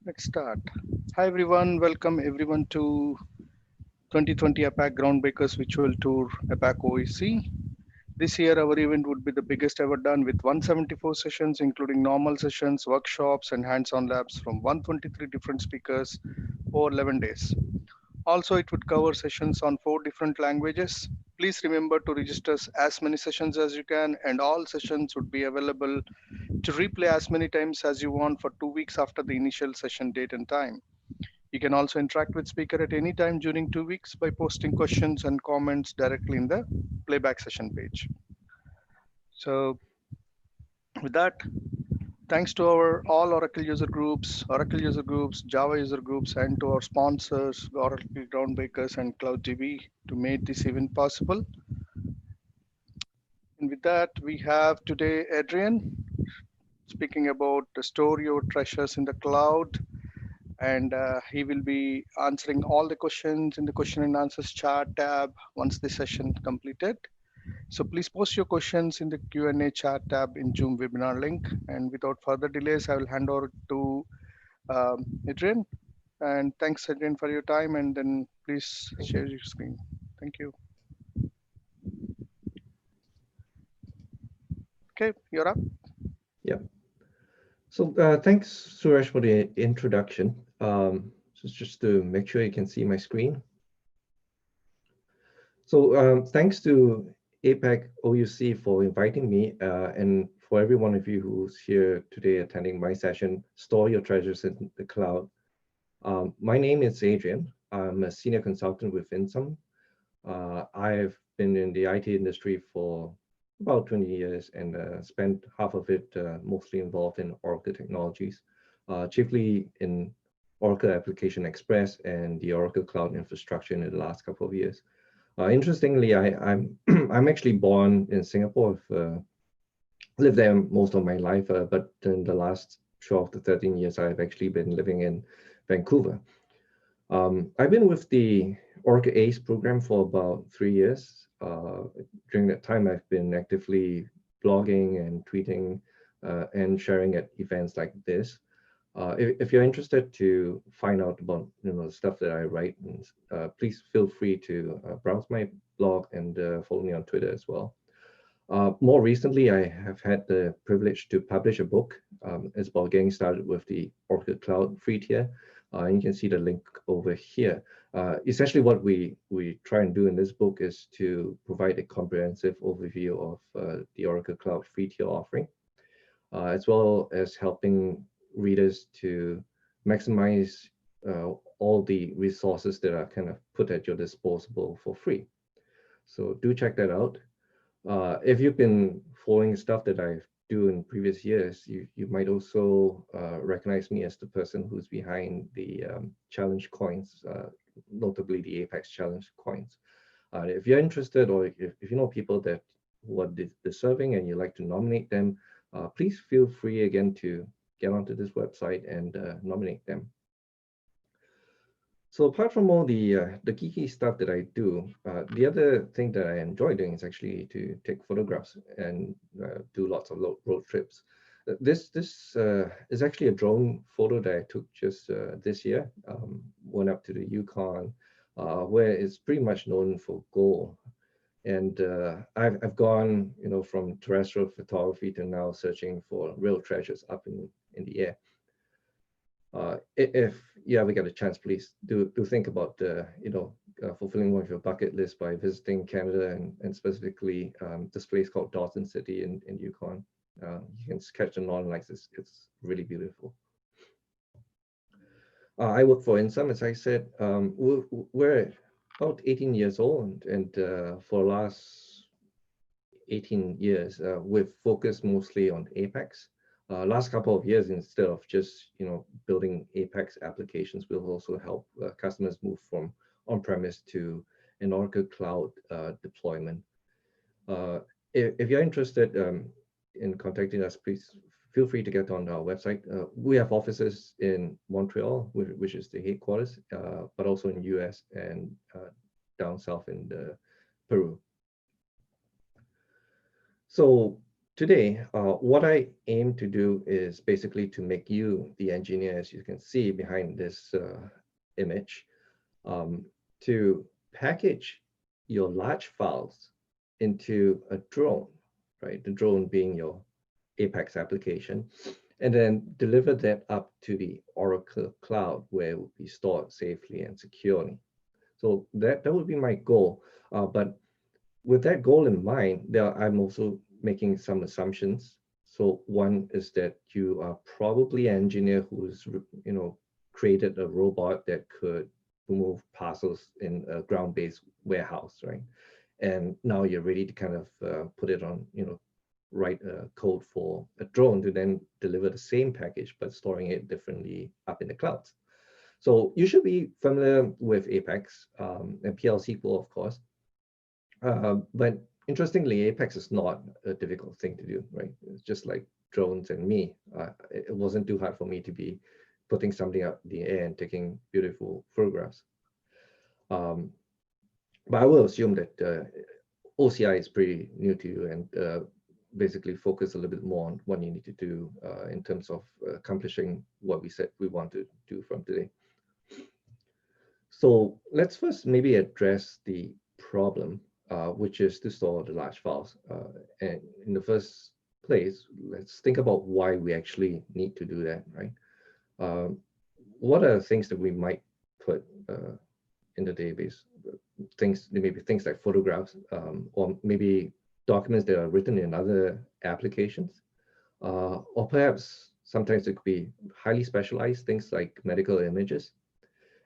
Let's start. Hi everyone, welcome everyone to 2020 APAC Groundbreakers Virtual Tour APAC OEC. This year our event would be the biggest ever done with 174 sessions including normal sessions, workshops and hands-on labs from 123 different speakers over 11 days. Also, it would cover sessions on 4 different languages. Please remember to register as many sessions as you can, and all sessions would be available to replay as many times as you want for 2 weeks after the initial session date and time. You can also interact with speaker at any time during 2 weeks by posting questions and comments directly in the playback session page. So with that, thanks to our all Oracle user groups, Java user groups, and to our sponsors, Oracle Groundbreakers and CloudDB to make this event possible. And with that, we have today Adrian speaking about the store your treasures in the cloud, and he will be answering all the questions in the question and answers chat tab once the session completed. So please post your questions in the Q&A chat tab in Zoom webinar link. And without further delays, I will hand over to Adrian. And thanks, Adrian, for your time. And then please share your screen. Thank you. Okay, you're up. Yeah. So thanks, Suresh, for the introduction. So just to make sure you can see my screen. So thanks to APAC OUC for inviting me, and for every one of you who's here today attending my session, Store Your Treasures in the Cloud. My name is Adrian. I'm a senior consultant with insum. I've been in the IT industry for about 20 years and spent half of it mostly involved in Oracle technologies, chiefly in Oracle Application Express and the Oracle Cloud infrastructure in the last couple of years. Interestingly, I'm I'm actually born in Singapore. I've lived there most of my life, but in the last 12 to 13 years, I've actually been living in Vancouver. I've been with the Oracle ACE program for about 3 years. During that time, I've been actively blogging and tweeting and sharing at events like this. If you're interested to find out about the stuff that I write, please feel free to browse my blog and follow me on Twitter as well. More recently, I have had the privilege to publish a book. It's about getting started with the Oracle Cloud free tier. And you can see the link over here. Essentially, what we try and do in this book is to provide a comprehensive overview of the Oracle Cloud free tier offering, as well as helping readers to maximize all the resources that are kind of put at your disposal for free. So do check that out. If you've been following stuff that I do in previous years, you might also recognize me as the person who's behind the challenge coins, notably the Apex challenge coins. If you're interested, or if you know people that who are deserving and you like to nominate them, please feel free again to get onto this website and nominate them. So apart from all the geeky stuff that I do, the other thing that I enjoy doing is actually to take photographs and do lots of road trips. This is actually a drone photo that I took just this year. Went up to the Yukon, where it's pretty much known for gold. And I've gone, from terrestrial photography to now searching for real treasures up in the air. If you ever get a chance, please do think about fulfilling one of your bucket lists by visiting Canada and specifically this place called Dawson City in Yukon. You can catch the northern lights. It's really beautiful. I work for insum, as I said. We're about 18 years old, and for the last 18 years, we've focused mostly on Apex. Last couple of years, instead of just building Apex applications, we'll also help customers move from on-premise to an Oracle Cloud deployment. If you're interested in contacting us, please feel free to get on our website. We have offices in Montreal, which is the headquarters, but also in US and down south in Peru. So today, what I aim to do is basically to make you the engineer, as you can see behind this image, um, to package your large files into a drone, right? The drone being your Apex application, and then deliver that up to the Oracle cloud where it will be stored safely and securely. So that would be my goal. But with that goal in mind, I'm also making some assumptions. So one is that you are probably an engineer who's, created a robot that could move parcels in a ground-based warehouse, right? And now you're ready to kind of put it on, write a code for a drone to then deliver the same package, but storing it differently up in the clouds. So you should be familiar with Apex and PL/SQL, of course. But interestingly, Apex is not a difficult thing to do, right? It's just like drones and me. It wasn't too hard for me to be putting something up in the air and taking beautiful photographs. Um, but I will assume that OCI is pretty new to you and basically focus a little bit more on what you need to do in terms of accomplishing what we said we want to do from today. So let's first maybe address the problem, which is to store the large files. And in the first place, let's think about why we actually need to do that, right? What are the things that we might put in the database? Maybe things like photographs, or maybe documents that are written in other applications, or perhaps sometimes it could be highly specialized things like medical images.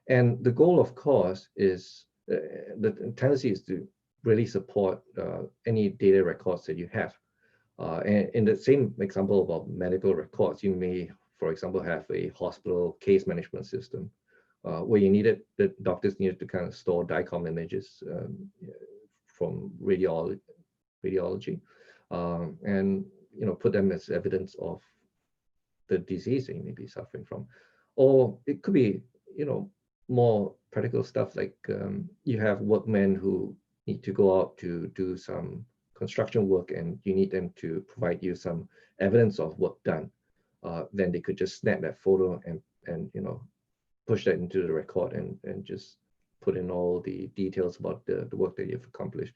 And the goal, of course, is the tendency is to really support any data records that you have. And in the same example about medical records, you may, for example, have a hospital case management system where the doctors needed to kind of store DICOM images from radiology, and put them as evidence of the disease that you may be suffering from. Or it could be, more practical stuff like you have workmen who need to go out to do some construction work and you need them to provide you some evidence of work done. Then they could just snap that photo and push that into the record and just put in all the details about the work that you've accomplished.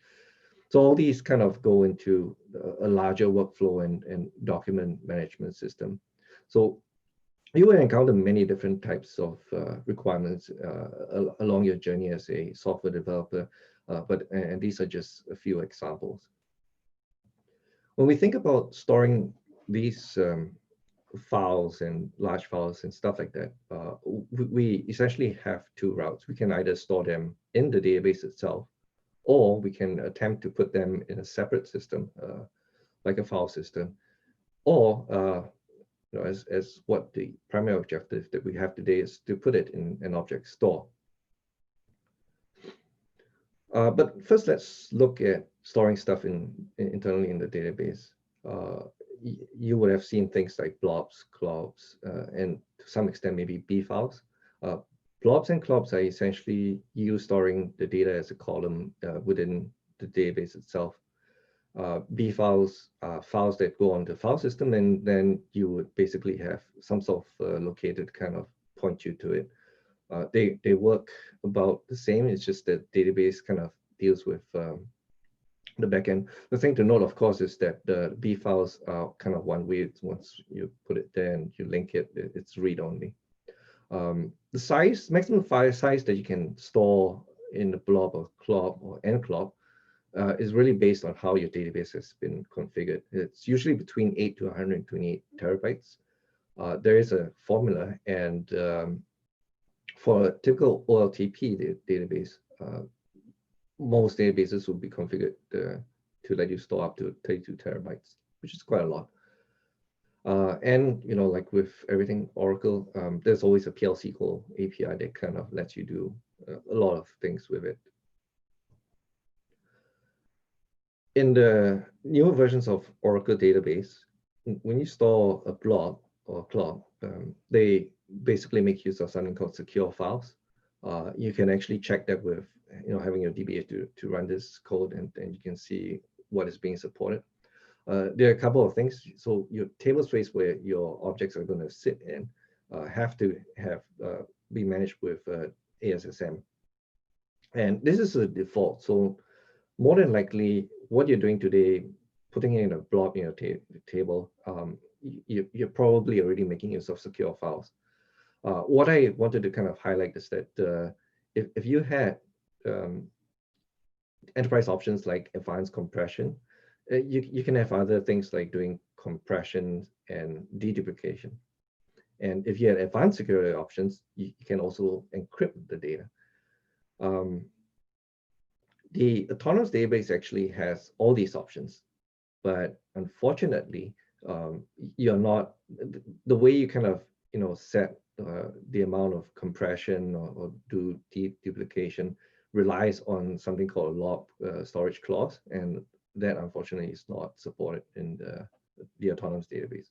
So all these kind of go into a larger workflow and document management system. So you will encounter many different types of requirements along your journey as a software developer, and these are just a few examples. When we think about storing these files and large files and stuff like that, we essentially have two routes. We can either store them in the database itself, or we can attempt to put them in a separate system, like a file system, or as what the primary objective that we have today is to put it in an object store. But first, let's look at storing stuff internally in the database. You would have seen things like blobs, clobs, and to some extent maybe B files. Blobs and clobs are essentially you storing the data as a column within the database itself. B files are files that go on the file system, and then you would basically have some sort of located kind of point you to it. They work about the same. It's just that database kind of deals with the backend. The thing to note, of course, is that the B files are kind of one way. Once you put it there and you link it, it's read only. The maximum file size that you can store in the blob or clob or nclob is really based on how your database has been configured. It's usually between 8 to 128 terabytes. There is a formula, and for a typical OLTP database, most databases will be configured to let you store up to 32 terabytes, which is quite a lot. And like with everything Oracle, there's always a PL/SQL API that kind of lets you do a lot of things with it. In the newer versions of Oracle database, when you store a blob or a clob, they basically make use of something called SecureFiles. You can actually check that with having your DBA to run this code, and you can see what is being supported. There are a couple of things. So your table space where your objects are going to sit in have to be managed with ASSM. And this is a default. So more than likely, what you're doing today, putting it in a blob in your table, you're probably already making use of secure files. What I wanted to kind of highlight is that if you had enterprise options like advanced compression, you can have other things like doing compression and deduplication. And if you had advanced security options, you can also encrypt the data. The autonomous database actually has all these options, but unfortunately, you're not, the way you kind of set the amount of compression or do deduplication relies on something called log storage clause, and that unfortunately is not supported in the autonomous databases.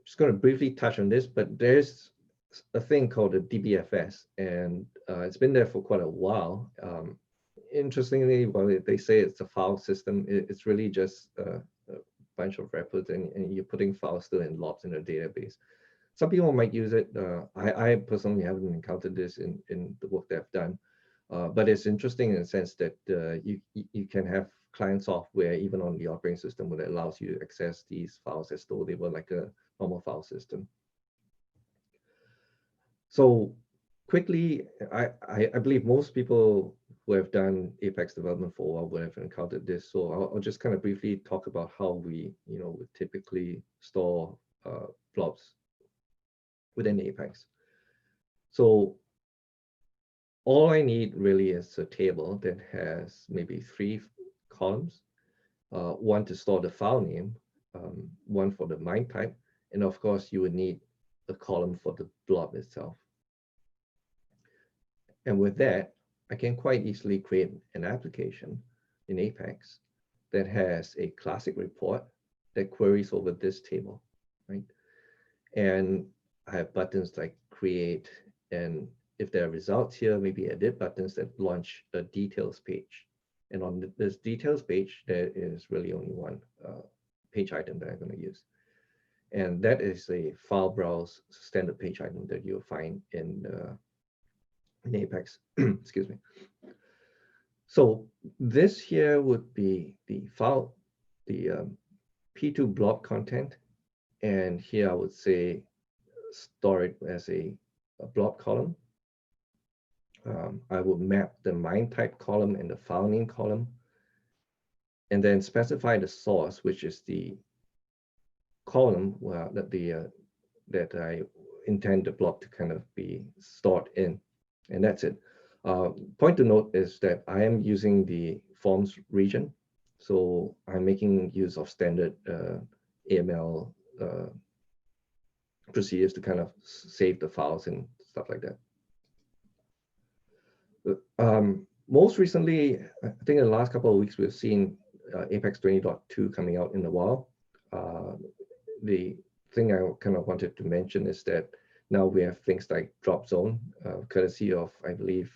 Just going to briefly touch on this, but there's a thing called the DBFS, and it's been there for quite a while. Interestingly, while they say it's a file system, it's really just a bunch of replicas, and you're putting files still in logs in a database. Some people might use it. I personally haven't encountered this in the work that I've done, but it's interesting in the sense that you can have client software even on the operating system that allows you to access these files as though they were like a normal file system. So quickly, I believe most people who have done Apex development for a while would have encountered this. So I'll just kind of briefly talk about how we, would typically store blobs within Apex. So all I need really is a table that has maybe 3 columns, one to store the file name, one for the MIME type, and of course you would need a column for the blob itself. And with that, I can quite easily create an application in Apex that has a classic report that queries over this table, right? And I have buttons like create, and if there are results here, maybe edit buttons that launch a details page. And on this details page, there is really only one page item that I'm going to use. And that is a file browse standard page item that you'll find in Apex. Excuse me. So this here would be the file, the P2 blob content. And here I would say store it as a blob column. I will map the MIME type column and the file name column, and then specify the source, which is the column that I intend the blob to kind of be stored in, and that's it. Point to note is that I am using the forms region, so I'm making use of standard AML procedures to kind of save the files and stuff like that. Most recently, I think in the last couple of weeks, we've seen Apex 20.2 coming out in the wild. The thing I kind of wanted to mention is that now we have things like drop zone, courtesy of, I believe,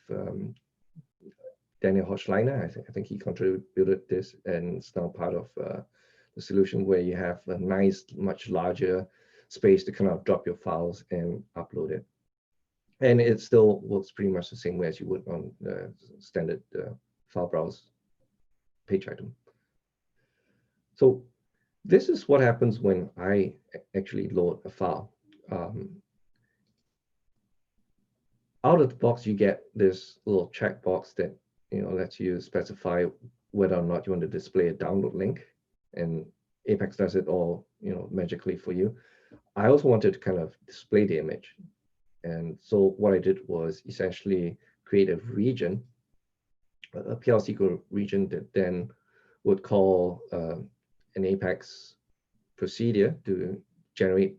Daniel Hochleiner. I think he contributed this, and it's now part of the solution where you have a nice, much larger space to kind of drop your files and upload it. And it still works pretty much the same way as you would on the standard file browse page item. So this is what happens when I actually load a file. Out of the box, you get this little checkbox that lets you specify whether or not you want to display a download link, and Apex does it all magically for you. I also wanted to kind of display the image. And so what I did was essentially create a region, a PL/SQL region that then would call an Apex procedure to generate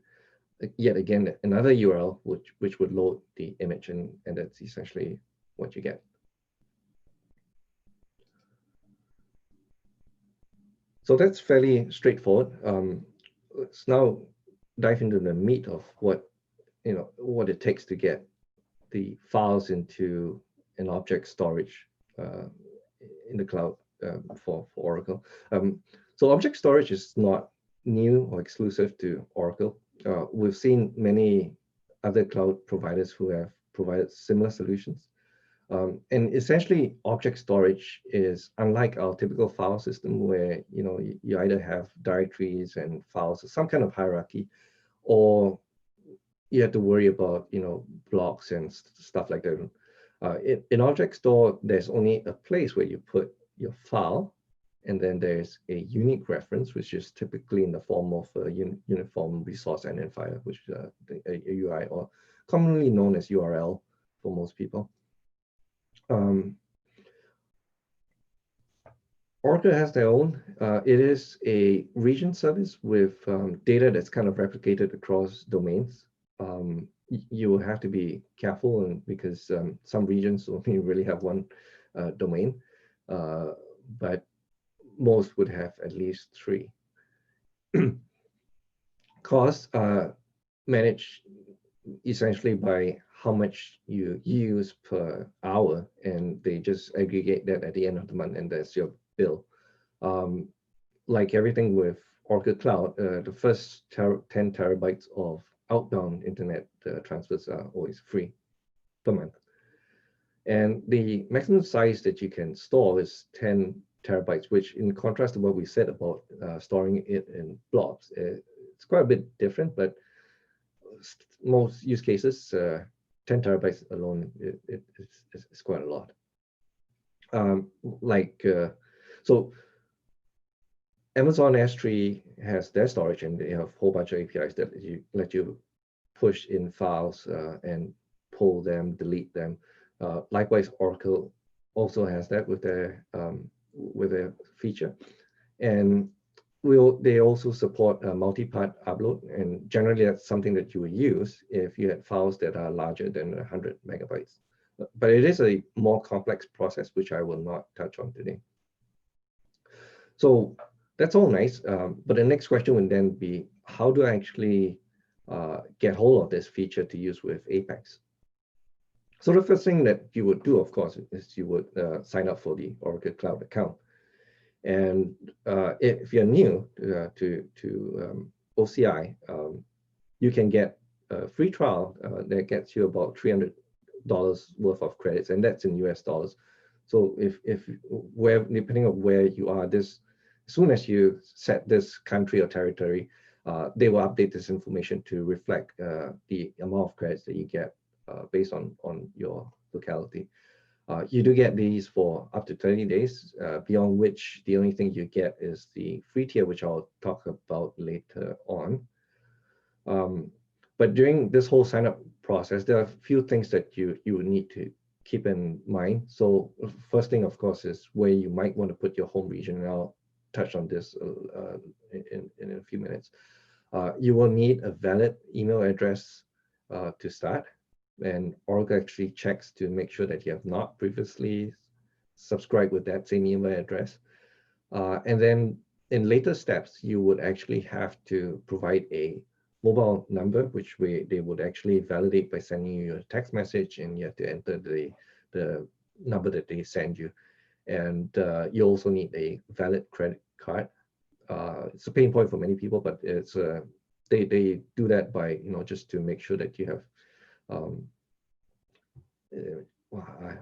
yet again another URL which would load the image, and that's essentially what you get. So that's fairly straightforward. Let's now dive into the meat of what it takes to get the files into an object storage in the cloud for Oracle. So object storage is not new or exclusive to Oracle. We've seen many other cloud providers who have provided similar solutions. And essentially, object storage is unlike our typical file system where you either have directories and files or some kind of hierarchy, or you have to worry about blocks and stuff like that. In object store, there's only a place where you put your file, and then there's a unique reference, which is typically in the form of a uniform resource identifier, which is a URI, or commonly known as URL for most people. Oracle has their own. It is a region service with data that's kind of replicated across domains. You will have to be careful, and because some regions only really have one domain, but most would have at least 3. Costs are managed essentially by how much you use per hour, and they just aggregate that at the end of the month, and that's your bill. Like everything with Oracle Cloud, the first 10 terabytes of outbound internet transfers are always free per month. And the maximum size that you can store is 10 terabytes, which in contrast to what we said about storing it in blobs, it's quite a bit different, but most use cases, 10 terabytes alone is quite a lot. So Amazon S3 has their storage, and they have a whole bunch of APIs that let you push in files and pull them, delete them. Likewise, Oracle also has that with their feature, and they also support multi-part upload, and generally that's something that you would use if you had files that are larger than 100 megabytes. But it is a more complex process, which I will not touch on today. So that's all nice, but the next question would then be, how do I actually get hold of this feature to use with Apex? So the first thing that you would do, of course, is you would sign up for the Oracle Cloud account. And if you're new to OCI, you can get a free trial that gets you about $300 worth of credits, and that's in US dollars. So depending on where you are, as soon as you set this country or territory, they will update this information to reflect the amount of credits that you get based on your locality. You do get these for up to 30 days, beyond which the only thing you get is the free tier, which I'll talk about later on. But during this whole sign-up process, there are a few things that you would need to keep in mind. So first thing, of course, is where you might want to put your home region, and I'll touch on this in a few minutes. You will need a valid email address to start. And Oracle actually checks to make sure that you have not previously subscribed with that same email address. And then in later steps, you would actually have to provide a mobile number, which they would actually validate by sending you a text message, and you have to enter the number that they send you. And you also need a valid credit card. It's a pain point for many people, but it's they do that by just to make sure that you have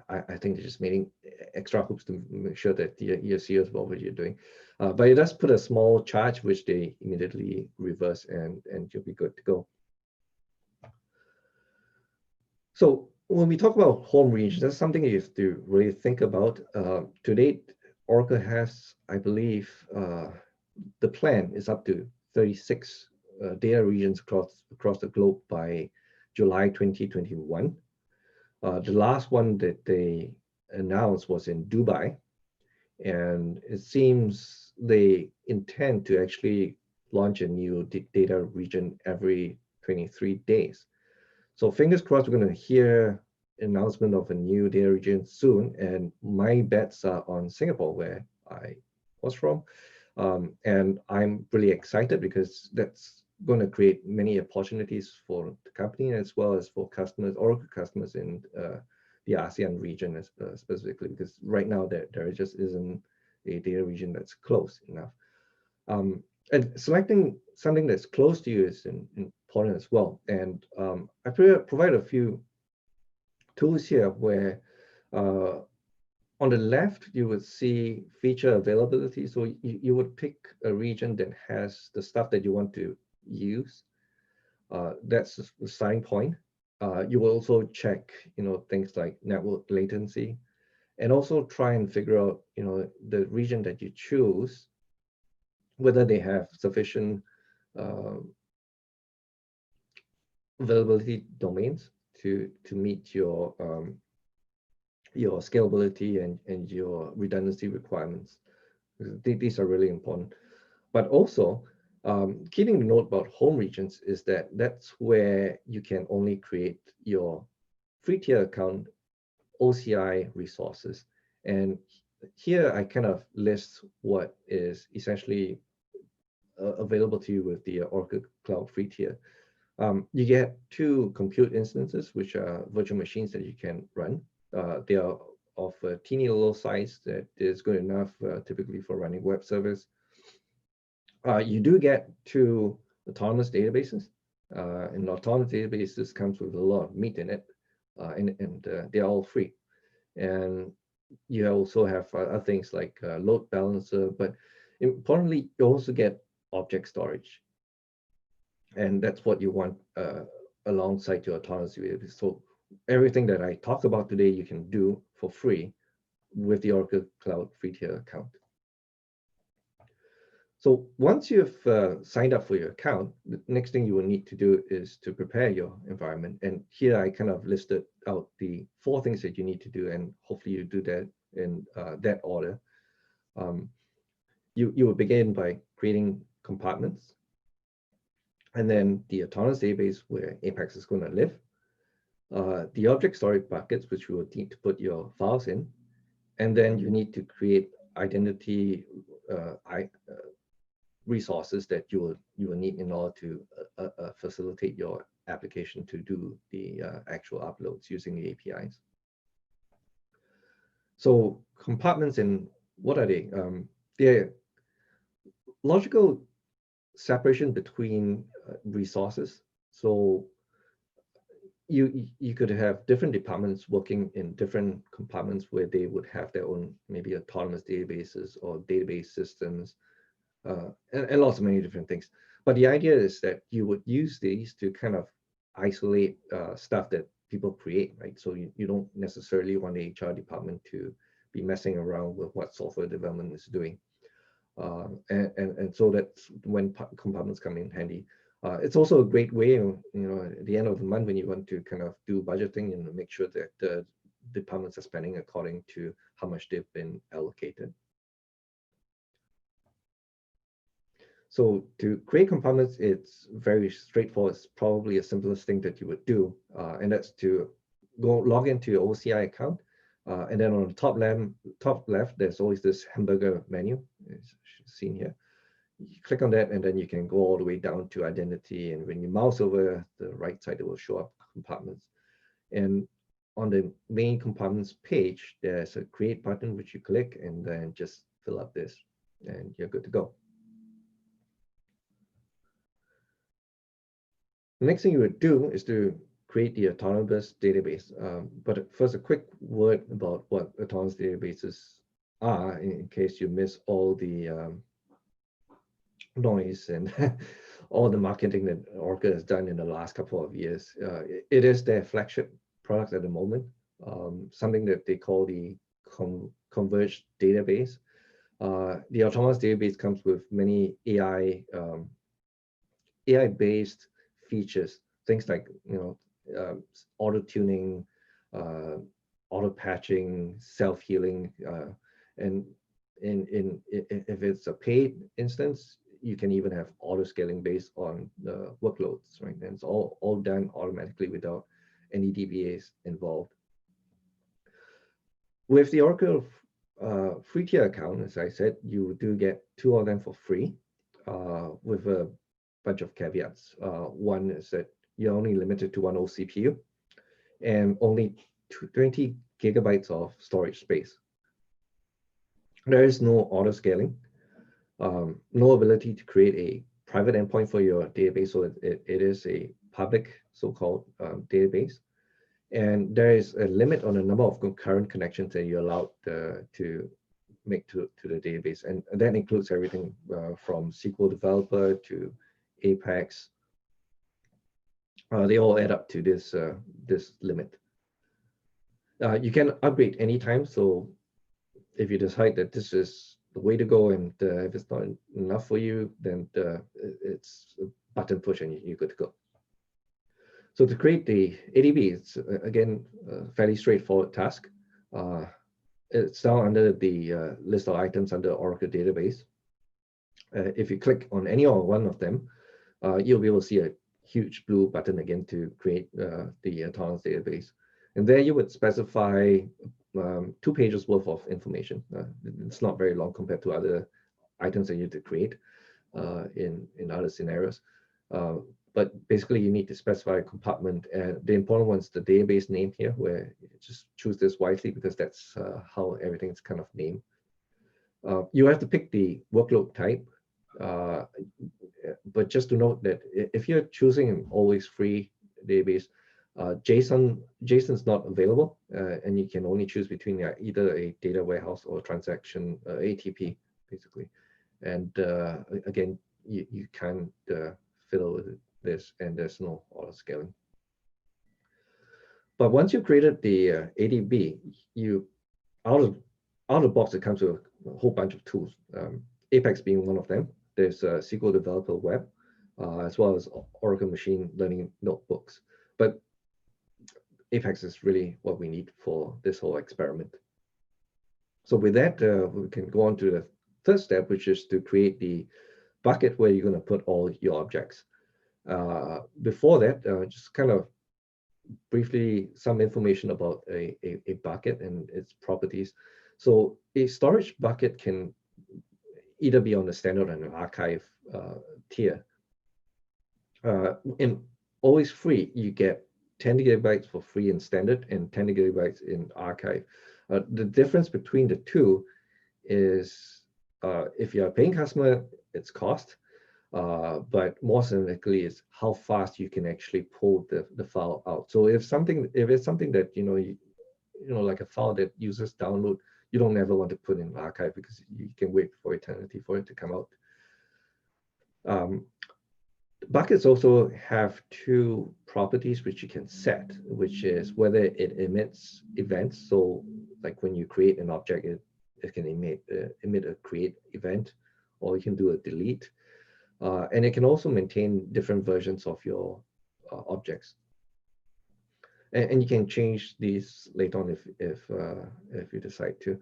I think they're just making extra hoops to make sure that you're serious about what you're doing. But it does put a small charge, which they immediately reverse, and you'll be good to go. So when we talk about home regions, that's something you have to really think about. To date, Oracle has, I believe, the plan is up to 36 data regions across the globe by July 2021. The last one that they announced was in Dubai, and it seems they intend to actually launch a new data region every 23 days. So fingers crossed, we're going to hear an announcement of a new data region soon, and my bets are on Singapore, where I was from. And I'm really excited because that's going to create many opportunities for the company as well as for customers, Oracle customers in the ASEAN region specifically, because right now there just isn't a data region that's close enough. And selecting something that's close to you is important as well. And I provide a few tools here where on the left, you would see feature availability. So you would pick a region that has the stuff that you want to use. That's the starting point. You will also check, things like network latency, and also try and figure out, the region that you choose, whether they have sufficient availability domains to meet your scalability and your redundancy requirements. These are really important. But also, keeping the note about home regions is that that's where you can only create your free tier account OCI resources. And here I kind of list what is essentially available to you with the Oracle Cloud free tier. You get 2 compute instances, which are virtual machines that you can run. They are of a teeny little size that is good enough typically for running web servers. You do get 2 autonomous databases, and autonomous databases comes with a lot of meat in it, and they're all free. And you also have other things like load balancer, but importantly, you also get object storage. And that's what you want alongside your autonomous database. So everything that I talked about today, you can do for free with the Oracle Cloud free tier account. So once you've signed up for your account, the next thing you will need to do is to prepare your environment. And here I kind of listed out the 4 things that you need to do, and hopefully you do that in that order. You will begin by creating compartments, and then the autonomous database where Apex is going to live, the object storage buckets, which you will need to put your files in, and then you need to create identity resources that you will need in order to facilitate your application to do the actual uploads using the APIs. So compartments, and what are they? They're logical separation between resources. So you could have different departments working in different compartments where they would have their own maybe autonomous databases or database systems, and lots of many different things. But the idea is that you would use these to kind of isolate stuff that people create, right? So you don't necessarily want the HR department to be messing around with what software development is doing. And so that's when compartments come in handy. It's also a great way, at the end of the month when you want to kind of do budgeting and make sure that the departments are spending according to how much they've been allocated. So to create compartments, it's very straightforward. It's probably the simplest thing that you would do, and that's to go log into your OCI account, and then on the top left, there's always this hamburger menu, as seen here. You click on that, and then you can go all the way down to identity. And when you mouse over the right side, it will show up compartments. And on the main compartments page, there's a create button, which you click, and then just fill up this, and you're good to go. The next thing you would do is to create the autonomous database. But first, a quick word about what autonomous databases are, in case you miss all the noise and all the marketing that Oracle has done in the last couple of years. It is their flagship product at the moment, something that they call the converged database. The autonomous database comes with many AI-based features, things like auto tuning, auto patching, self healing, and if it's a paid instance, you can even have auto scaling based on the workloads, right? And it's all done automatically without any DBAs involved. With the Oracle free tier account, as I said, you do get 2 of them for free, with a bunch of caveats. One is that you're only limited to 1 CPU and only 20 gigabytes of storage space. There is no auto scaling, no ability to create a private endpoint for your database. So it is a public so-called database. And there is a limit on the number of concurrent connections that you're allowed to make to the database. And that includes everything from SQL Developer to Apex. They all add up to this limit. You can upgrade anytime. So if you decide that this is the way to go, and if it's not enough for you, then it's a button push and you're good to go. So to create the ADB, it's again a fairly straightforward task. It's down under the list of items under Oracle database. If you click on any or one of them, you'll be able to see a huge blue button again to create the autonomous database. And there you would specify 2 pages worth of information. It's not very long compared to other items that you need to create in other scenarios. But basically, you need to specify a compartment. And the important one is the database name here, where you just choose this wisely because that's how everything is kind of named. You have to pick the workload type. But just to note that if you're choosing an always free database, JSON's not available, and you can only choose between either a data warehouse or transaction ATP, basically. And again, you can't fiddle with this, and there's no auto scaling. But once you've created the ADB, you out of the box it comes with a whole bunch of tools. Apex being one of them. There's SQL Developer Web, as well as Oracle Machine Learning Notebooks. But Apex is really what we need for this whole experiment. So with that, we can go on to the third step, which is to create the bucket where you're going to put all your objects. Before that, just kind of briefly some information about a bucket and its properties. So a storage bucket can either be on the standard and an archive tier. In always free, you get 10 gigabytes for free in standard and 10 gigabytes in archive. The difference between the two is if you're a paying customer, it's cost, but more significantly is how fast you can actually pull the file out. So if it's something that you know like a file that users download, you don't ever want to put in archive because you can wait for eternity for it to come out. Buckets also have 2 properties which you can set, which is whether it emits events. So like when you create an object, it can emit a create event, or you can do a delete. And it can also maintain different versions of your objects. And you can change these later on if you decide to.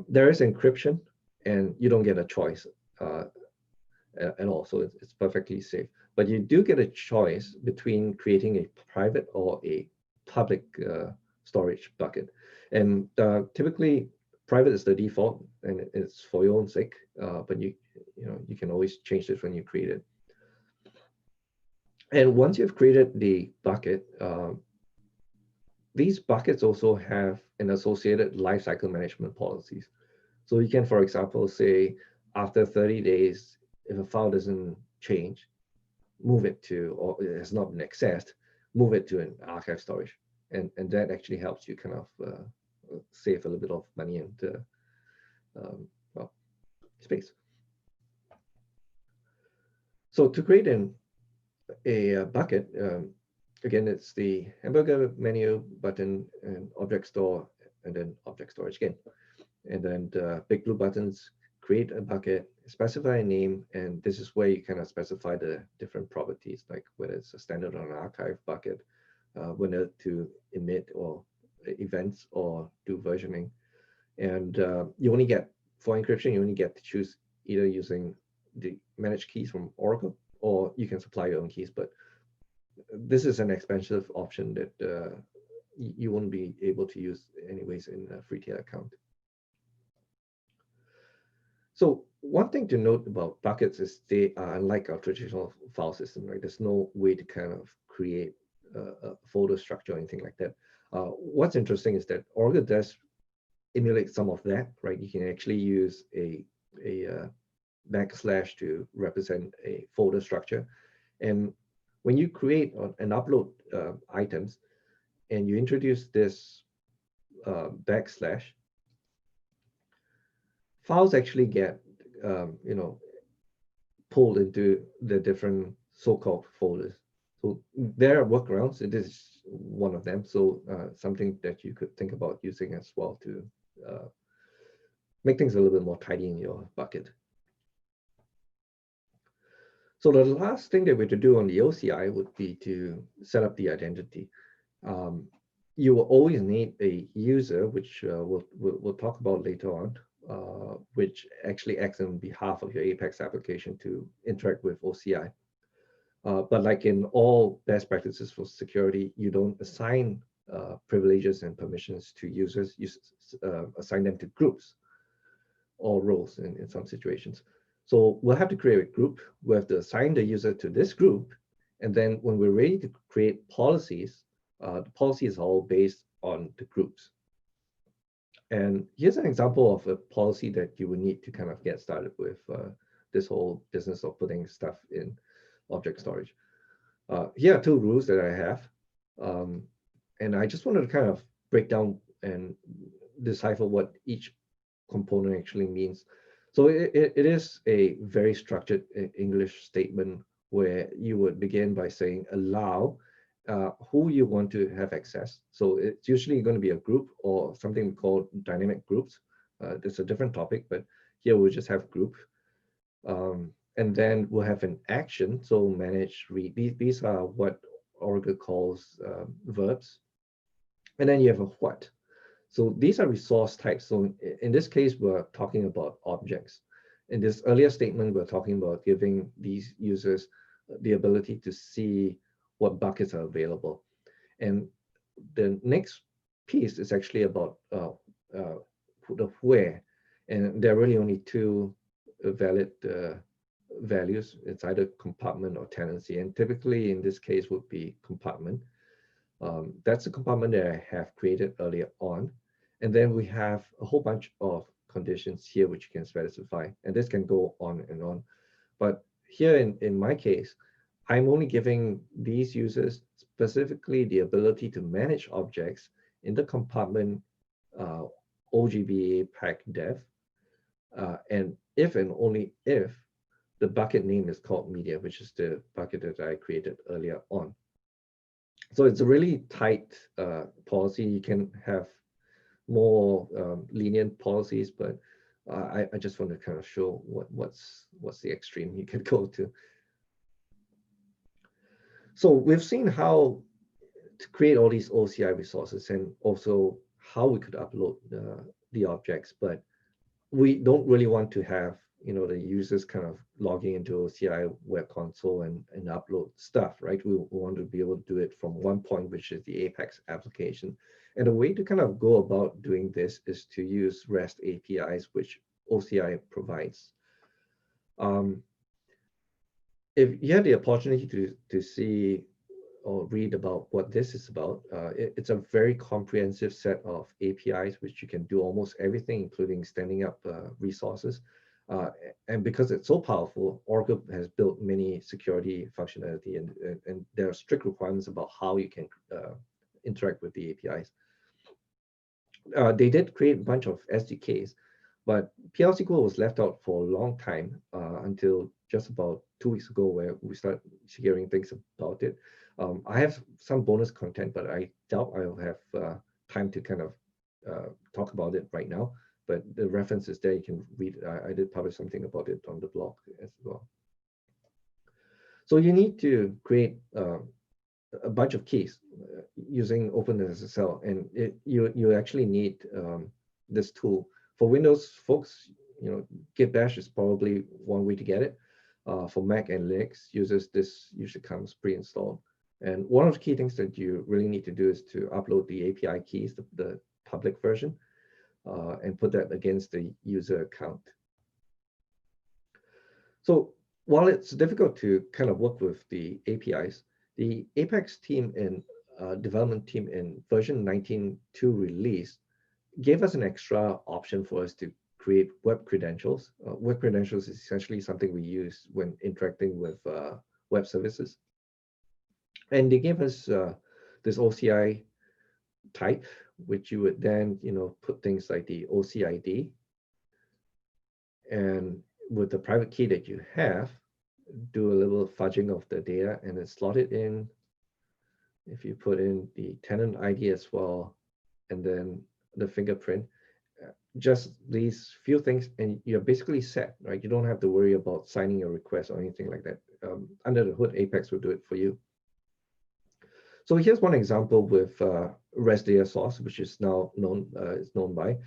There is encryption, and you don't get a choice at all, so it's perfectly safe. But you do get a choice between creating a private or a public storage bucket. And typically, private is the default, and it's for your own sake. But you can always change this when you create it. And once you've created the bucket, these buckets also have an associated lifecycle management policies. So you can, for example, say after 30 days, if a file doesn't change, move it to, or it has not been accessed, move it to an archive storage. And that actually helps you kind of save a little bit of money and well, space. So to create a bucket, again, it's the hamburger menu button and object store, and then object storage again. And then the big blue buttons, create a bucket, specify a name, and this is where you kind of specify the different properties, like whether it's a standard or an archive bucket, whether to emit or events or do versioning. And you only get, for encryption, you only get to choose either using the managed keys from Oracle, or you can supply your own keys. But this is an expensive option that you won't be able to use anyways in a free tier account. So one thing to note about buckets is they are unlike our traditional file system, right? There's no way to kind of create a folder structure or anything like that. What's interesting is that Oracle does emulate some of that, right? You can actually use a backslash to represent a folder structure. And when you create and upload items and you introduce this backslash, files actually get pulled into the different so-called folders. So there are workarounds. It is one of them. So something that you could think about using as well to make things a little bit more tidy in your bucket. So the last thing that we have to do on the OCI would be to set up the identity. You will always need a user, which we'll talk about later on, which actually acts on behalf of your Apex application to interact with OCI. But like in all best practices for security, you don't assign privileges and permissions to users. You assign them to groups or roles in some situations. So we'll have to create a group. We'll have to assign the user to this group. And then when we're ready to create policies, the policies are all based on the groups. And here's an example of a policy that you would need to kind of get started with this whole business of putting stuff in object storage. Here are two rules that I have. And I just wanted to kind of break down and decipher what each component actually means. So it is a very structured English statement where you would begin by saying allow who you want to have access. So it's usually going to be a group or something we call dynamic groups. It's a different topic, but here we'll just have group. And then we'll have an action. So manage, read. These are what Oracle calls verbs. And then you have a what. So these are resource types. So in this case, we're talking about objects. In this earlier statement, we're talking about giving these users the ability to see what buckets are available. And the next piece is actually about the where. And there are really only two valid values. It's either compartment or tenancy. And typically in this case would be compartment. That's a compartment that I have created earlier on. And then we have a whole bunch of conditions here which you can specify. And this can go on and on. But here in my case, I'm only giving these users specifically the ability to manage objects in the compartment OGBA pack dev. And if and only if the bucket name is called media, which is the bucket that I created earlier on. So it's a really tight policy. You can have more lenient policies, but I just want to kind of show what's the extreme you could go to. So we've seen how to create all these OCI resources and also how we could upload the objects, but we don't really want to have the users kind of logging into OCI web console and upload stuff, right? We want to be able to do it from one point, which is the Apex application. And the way to kind of go about doing this is to use REST APIs, which OCI provides. If you had the opportunity to see or read about what this is about, it's a very comprehensive set of APIs, which you can do almost everything, including standing up resources. And because it's so powerful, Oracle has built many security functionality, and there are strict requirements about how you can interact with the APIs. They did create a bunch of SDKs, but PL SQL was left out for a long time until just about 2 weeks ago, where we started hearing things about it. I have some bonus content, but I doubt I'll have time to kind of talk about it right now. But the reference is there, you can read. I did publish something about it on the blog as well. So you need to create a bunch of keys using OpenSSL, and you actually need this tool. For Windows folks, Git Bash is probably one way to get it. For Mac and Linux users, this usually comes pre-installed. And one of the key things that you really need to do is to upload the API keys, the public version, and put that against the user account. So while it's difficult to kind of work with the APIs, the Apex team and development team in version 19.2 release gave us an extra option for us to create web credentials. Web credentials is essentially something we use when interacting with web services. And they gave us this OCI type, which you would then, put things like the OCID, and with the private key that you have, do a little fudging of the data and then slot it in. If you put in the tenant ID as well, and then the fingerprint, just these few things, and you're basically set, right? You don't have to worry about signing a request or anything like that. Under the hood, Apex will do it for you. So here's one example with REST data source, which is now known by.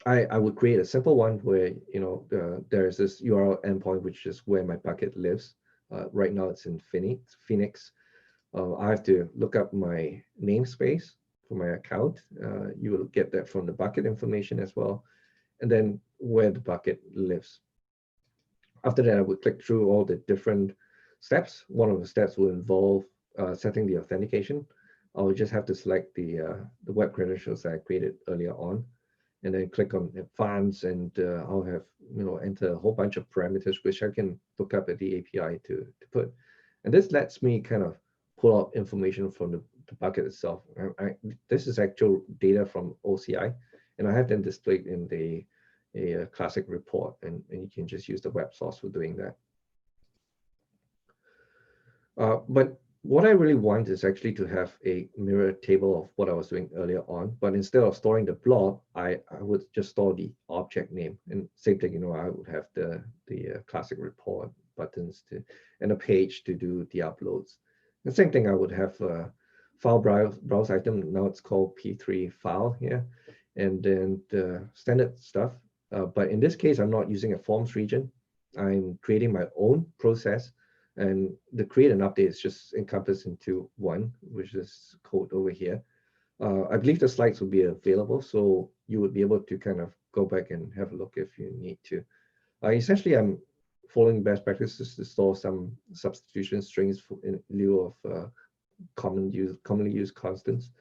I would create a simple one where there's this URL endpoint, which is where my bucket lives. Right now it's in Phoenix. I have to look up my namespace for my account. You will get that from the bucket information as well, and then where the bucket lives. After that, I would click through all the different steps. One of the steps will involve setting the authentication. I will just have to select the web credentials that I created earlier on, and then click on advanced, and I'll have enter a whole bunch of parameters which I can look up at the API to put. And this lets me kind of pull out information from the bucket itself. This is actual data from OCI, and I have them displayed in a classic report, and you can just use the web source for doing that. But what I really want is actually to have a mirror table of what I was doing earlier on, but instead of storing the blob, I would just store the object name. And same thing, I would have the classic report buttons and a page to do the uploads. The same thing, I would have a file browse item. Now it's called P3 file here, and then the standard stuff. But in this case, I'm not using a forms region. I'm creating my own process. And the create and update is just encompassed into one, which is code over here. I believe the slides will be available, so you would be able to kind of go back and have a look if you need to. Essentially, I'm following best practices to store some substitution strings in lieu of commonly used constants.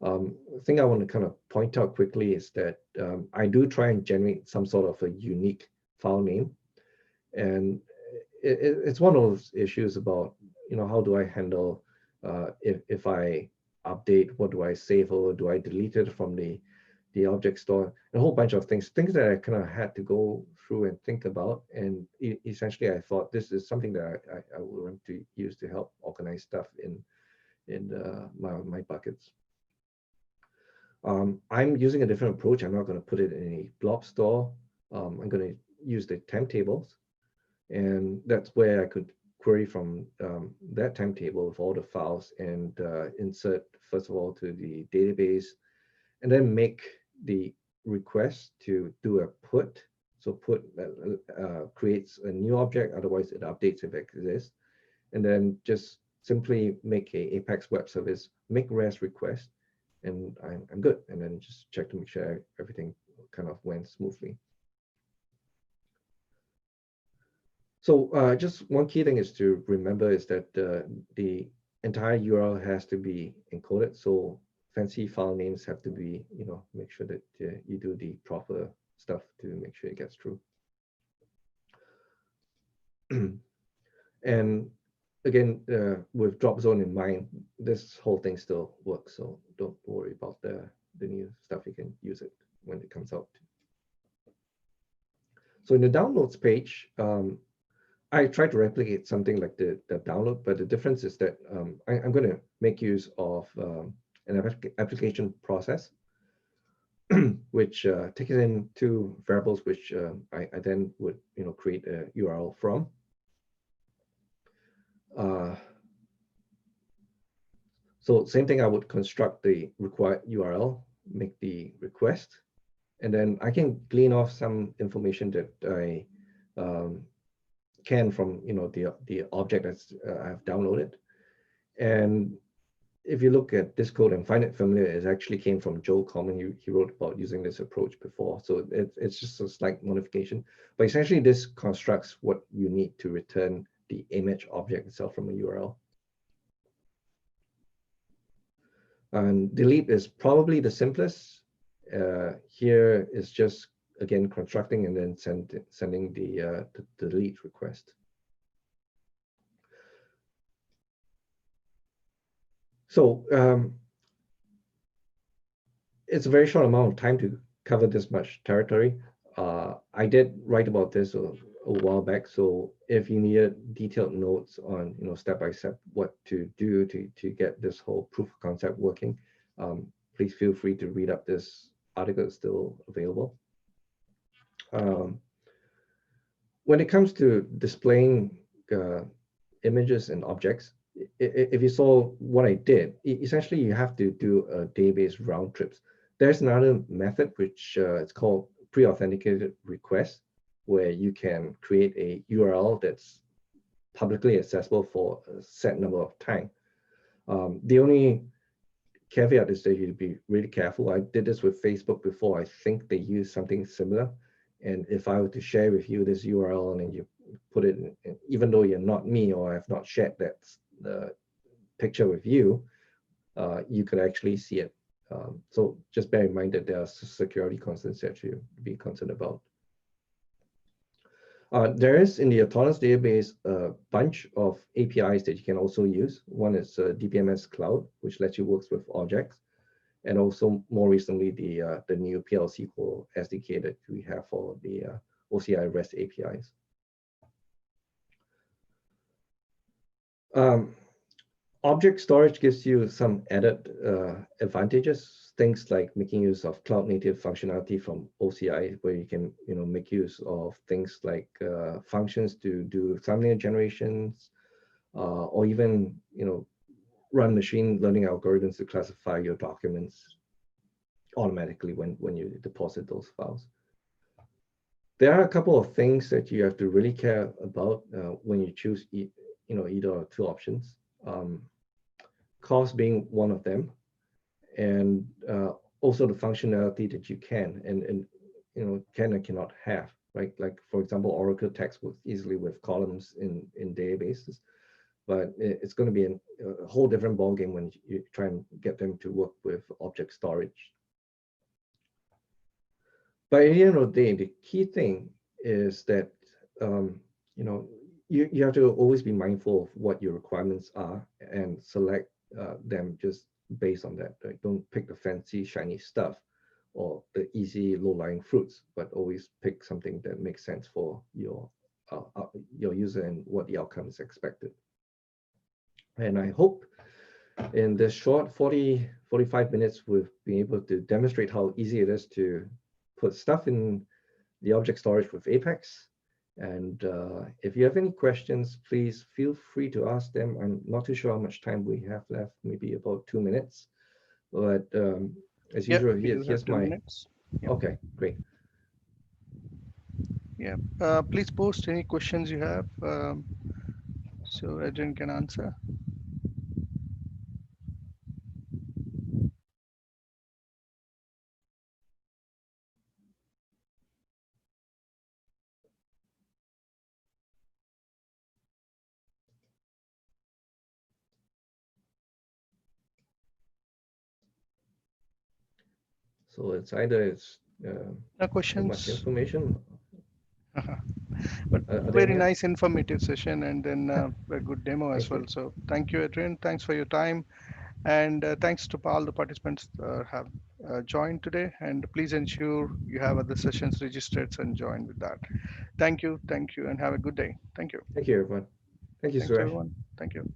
The thing I want to kind of point out quickly is that I do try and generate some sort of a unique file name, and it's one of those issues about how do I handle if I update, what do I save, or do I delete it from the object store, a whole bunch of things that I kind of had to go through and think about. And essentially, I thought this is something that I would want to use to help organize stuff in my buckets. I'm using a different approach. I'm not going to put it in a blob store. I'm going to use the temp tables. And that's where I could query from that temp table with all the files and insert, first of all, to the database, and then make the request to do a put. So put creates a new object, otherwise it updates if it exists. And then just simply make a Apex web service, make REST request, and I'm good. And then just check to make sure everything kind of went smoothly. So just one key thing is to remember is that the entire URL has to be encoded. So fancy file names have to be, make sure that you do the proper stuff to make sure it gets through. And again, with drop zone in mind, this whole thing still works. So don't worry about the new stuff. You can use it when it comes out. So in the downloads page, I try to replicate something like the download, but the difference is that I'm going to make use of an application process, which takes in two variables, which I then would create a URL from. So same thing, I would construct the required URL, make the request, and then I can glean off some information that I can from the object that I've downloaded. And if you look at this code and find it familiar, it actually came from Joel Coleman. He wrote about using this approach before. So it's just a slight modification. But essentially, this constructs what you need to return the image object itself from a URL. And delete is probably the simplest. Here is just, again, constructing and then sending the delete request. So it's a very short amount of time to cover this much territory. I did write about this a while back. So if you needed detailed notes on, step by step what to do to get this whole proof of concept working, please feel free to read up this article. It's still available. When it comes to displaying images and objects, if you saw what I did, essentially you have to do a database round trips. There's another method which it's called pre-authenticated request, where you can create a URL that's publicly accessible for a set number of time. The only caveat is that you be really careful. I did this with Facebook before. I think they use something similar. And if I were to share with you this URL and then you put it in, even though you're not me or I have not shared that picture with you, you could actually see it. So just bear in mind that there are security concerns that you be concerned about. There is in the Autonomous database a bunch of APIs that you can also use. One is DBMS Cloud, which lets you work with objects, and also more recently the new PL/SQL SDK that we have for the OCI REST APIs. Object storage gives you some added advantages, things like making use of cloud-native functionality from OCI, where you can make use of things like functions to do thumbnail generations, or even run machine learning algorithms to classify your documents automatically when you deposit those files. There are a couple of things that you have to really care about when you choose either or two options. Cost being one of them, and also the functionality that you can and can and cannot have, right? Like for example, Oracle text works easily with columns in databases, but it's going to be a whole different ballgame when you try and get them to work with object storage. But at the end of the day, the key thing is that you have to always be mindful of what your requirements are and select them just based on that. Right? Don't pick the fancy, shiny stuff or the easy, low-lying fruits, but always pick something that makes sense for your user and what the outcome is expected. And I hope in this short 45 minutes, we've been able to demonstrate how easy it is to put stuff in the object storage with Apex. And if you have any questions, please feel free to ask them. I'm not too sure how much time we have left, maybe about 2 minutes. But as usual, here's my... minutes. Yep. Okay, great. Yeah, please post any questions you have so Adrian can answer. So it's either no questions, too much information. But very nice informative session, and then a good demo as well. So thank you, Adrian. Thanks for your time, and thanks to all the participants have joined today. And please ensure you have other sessions registered and join with that. Thank you, and have a good day. Thank you. Thank you, everyone. Thank you, Suresh. Everyone. Thank you.